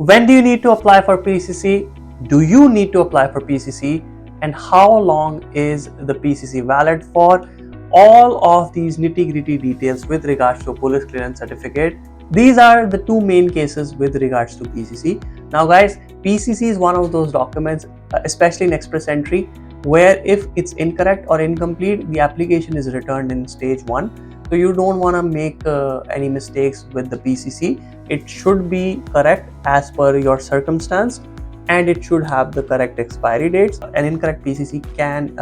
When do you need to apply for PCC? Do you need to apply for PCC? And how long is the PCC valid for? All of these nitty-gritty details with regards to a police clearance certificate. These are the two main cases with regards to PCC. Now guys, PCC is one of those documents, especially in Express Entry, where if it's incorrect or incomplete, the application is returned in stage 1. So you don't want to make any mistakes with the PCC. It should be correct as per your circumstance, and it should have the correct expiry dates. An incorrect PCC can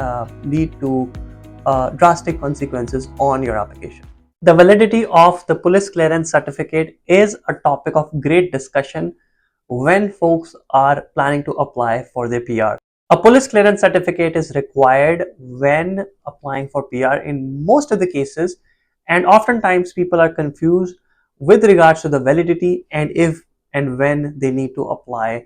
lead to drastic consequences on your application. The validity of the police clearance certificate is a topic of great discussion when folks are planning to apply for their PR. A police clearance certificate is required when applying for PR in most of the cases, and oftentimes people are confused with regards to the validity and if and when they need to apply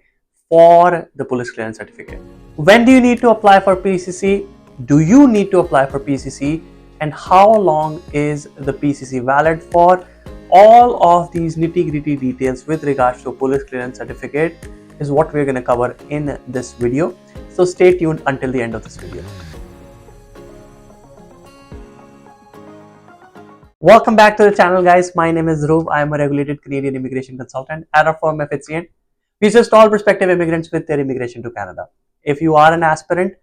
for the police clearance certificate. When do you need to apply for PCC? Do you need to apply for PCC? And how long is the PCC valid for? All of these nitty-gritty details with regards to a police clearance certificate is what we're going to cover in this video. So stay tuned until the end of this video. Welcome back to the channel, guys. My name is Dhruv. I am a regulated Canadian immigration consultant at our firm Effizient. We assist all prospective immigrants with their immigration to Canada. If you are an aspirant,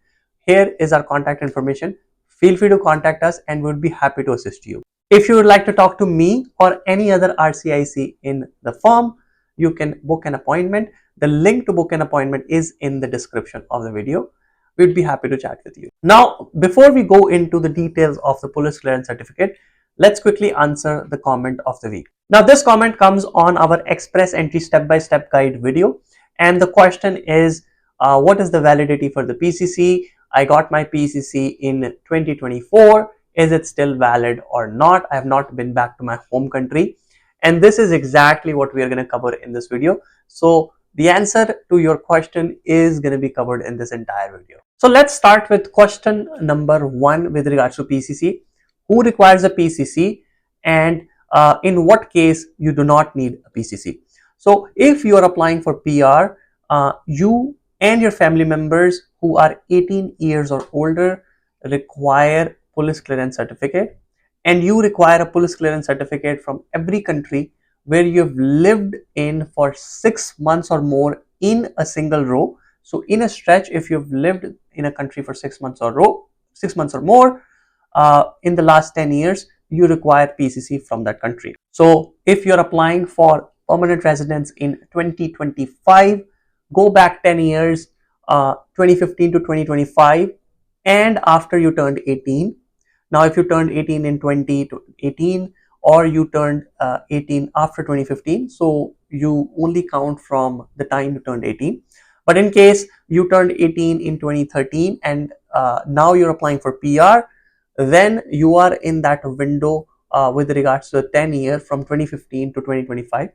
here is our contact information. Feel free to contact us and we'll be happy to assist you. If you would like to talk to me or any other RCIC in the firm, you can book an appointment. The link to book an appointment is in the description of the video. We'd be happy to chat with you. Now, before we go into the details of the police clearance certificate, let's quickly answer the comment of the week. Now, this comment comes on our Express Entry step-by-step guide video. And the question is, what is the validity for the PCC? I got my PCC in 2024. Is it still valid or not? I have not been back to my home country. And this is exactly what we are going to cover in this video. So the answer to your question is going to be covered in this entire video. So let's start with question number 1 with regards to PCC. Who requires a PCC, and in what case you do not need a PCC? So if you are applying for PR, you and your family members who are 18 years or older require police clearance certificate, and you require a police clearance certificate from every country where you've lived in for 6 months or more in a single row. So in a stretch, if you've lived in a country for 6 months or more in the last 10 years, you require PCC from that country. So if you're applying for permanent residence in 2025, go back 10 years, 2015 to 2025, and after you turned 18. Now, if you turned 18 in 2018 or you turned 18 after 2015, so you only count from the time you turned 18. But in case you turned 18 in 2013 and now you're applying for PR, then you are in that window with regards to the 10 year from 2015 to 2025.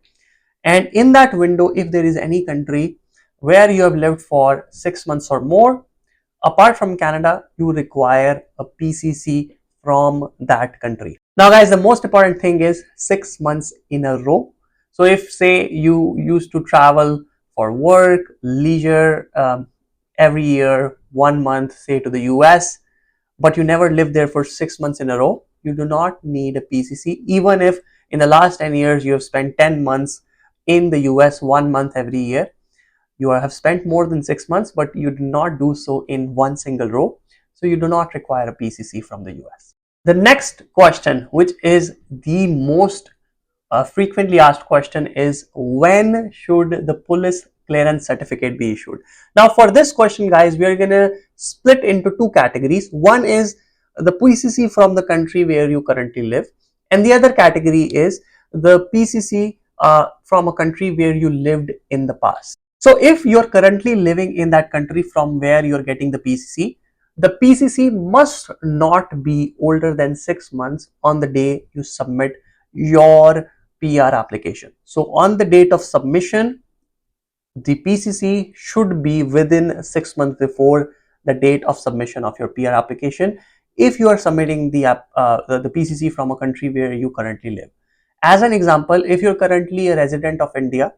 And in that window, if there is any country where you have lived for 6 months or more, apart from Canada, you require a PCC from that country. Now guys, the most important thing is 6 months in a row. So if say you used to travel for work, leisure, every year, 1 month, say to the US, but you never lived there for 6 months in a row, you do not need a PCC. Even if in the last 10 years you have spent 10 months in the US, 1 month every year, you have spent more than 6 months, but you do not do so in one single row. So you do not require a PCC from the US. The next question, which is the most frequently asked question, is when should the police clearance certificate be issued? Now for this question, guys, we are going to split into two categories. One is the PCC from the country where you currently live, and the other category is the PCC from a country where you lived in the past. So if you're currently living in that country from where you're getting the PCC must not be older than 6 months on the day you submit your PR application. So on the date of submission, the PCC should be within 6 months before the date of submission of your PR application if you are submitting the PCC from a country where you currently live. As an example, if you're currently a resident of India,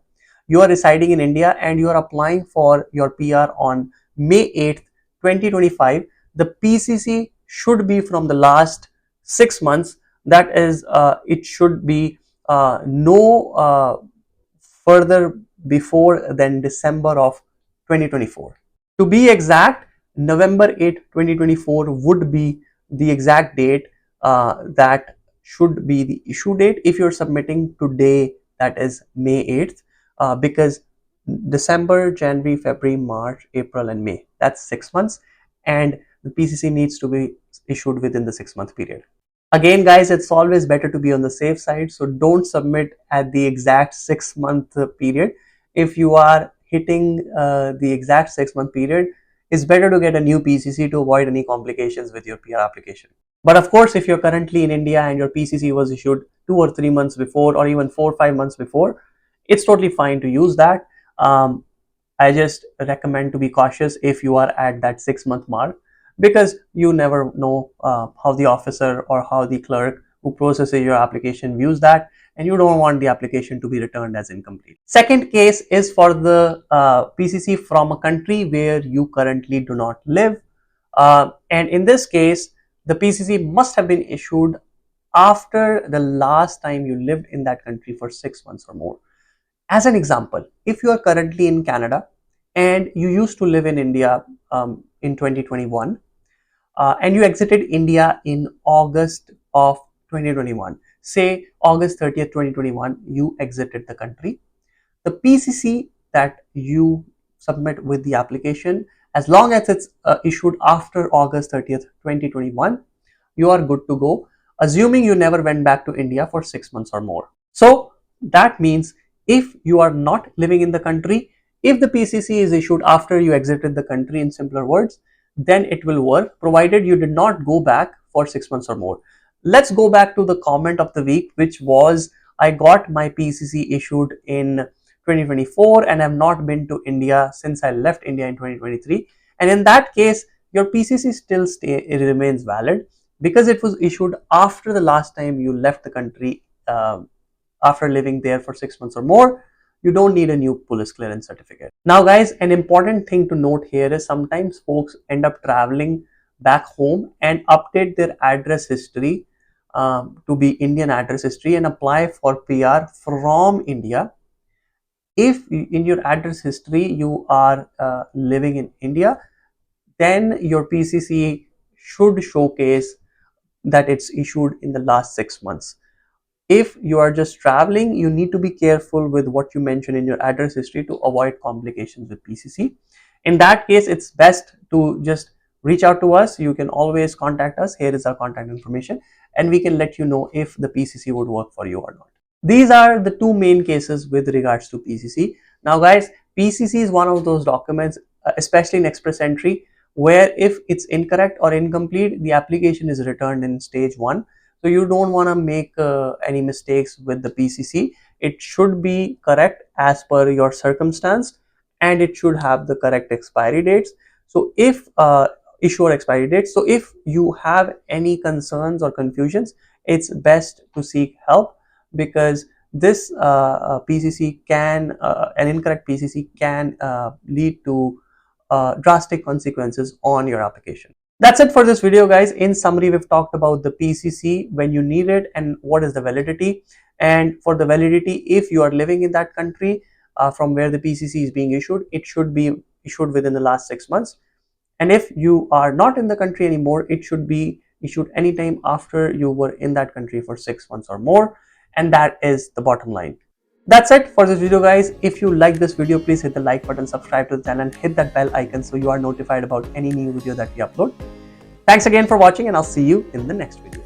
you are residing in India and you are applying for your PR on May 8th, 2025, the PCC should be from the last 6 months. That is, it should be no further before than December of 2024. To be exact, November 8, 2024 would be the exact date that should be the issue date if you're submitting today, that is May 8th, because December, January, February, March, April, and May, that's 6 months, and the PCC needs to be issued within the 6 month period. Again, guys, it's always better to be on the safe side, so don't submit at the exact 6 month period. If you are hitting the exact 6 month period, it's better to get a new PCC to avoid any complications with your PR application. But of course, if you're currently in India and your PCC was issued 2 or 3 months before, or even 4 or 5 months before, it's totally fine to use that. I just recommend to be cautious if you are at that 6 month mark, because you never know how the officer or how the clerk who processes your application views that, and you don't want the application to be returned as incomplete. Second case is for the PCC from a country where you currently do not live, and in this case the PCC must have been issued after the last time you lived in that country for 6 months or more. As an example, if you are currently in Canada and you used to live in India in 2021, and you exited India in August of 2021, say August 30th, 2021, you exited the country, the PCC that you submit with the application, as long as it's issued after August 30th, 2021, you are good to go, assuming you never went back to India for 6 months or more. So that means if you are not living in the country, if the PCC is issued after you exited the country, in simpler words, then it will work, provided you did not go back for 6 months or more. Let's go back to the comment of the week, which was, I got my PCC issued in 2024 and have not been to India since I left India in 2023. And in that case, your PCC still remains valid because it was issued after the last time you left the country, after living there for 6 months or more. You don't need a new police clearance certificate. Now guys, an important thing to note here is sometimes folks end up traveling back home and update their address history to be Indian address history and apply for PR from India. If in your address history you are living in India, then your PCC should showcase that it's issued in the last 6 months. If you are just traveling, you need to be careful with what you mention in your address history to avoid complications with PCC. In that case, it's best to just reach out to us. You can always contact us. Here is our contact information, and we can let you know if the PCC would work for you or not. These are the two main cases with regards to PCC. Now guys, PCC is one of those documents, especially in Express Entry, where if it's incorrect or incomplete, the application is returned in stage 1. So you don't want to make any mistakes with the PCC. It should be correct as per your circumstance, and it should have the correct expiry dates. So if issue or expiry dates. So if you have any concerns or confusions, it's best to seek help, because this PCC can, an incorrect PCC can lead to drastic consequences on your application. That's it for this video, guys. In summary, we've talked about the PCC, when you need it, and what is the validity. And for the validity, if you are living in that country from where the PCC is being issued, it should be issued within the last 6 months. And if you are not in the country anymore, it should be issued anytime after you were in that country for 6 months or more. And that is the bottom line. That's it for this video, guys. If you like this video, please hit the like button, subscribe to the channel, and hit that bell icon so you are notified about any new video that we upload. Thanks again for watching, and I'll see you in the next video.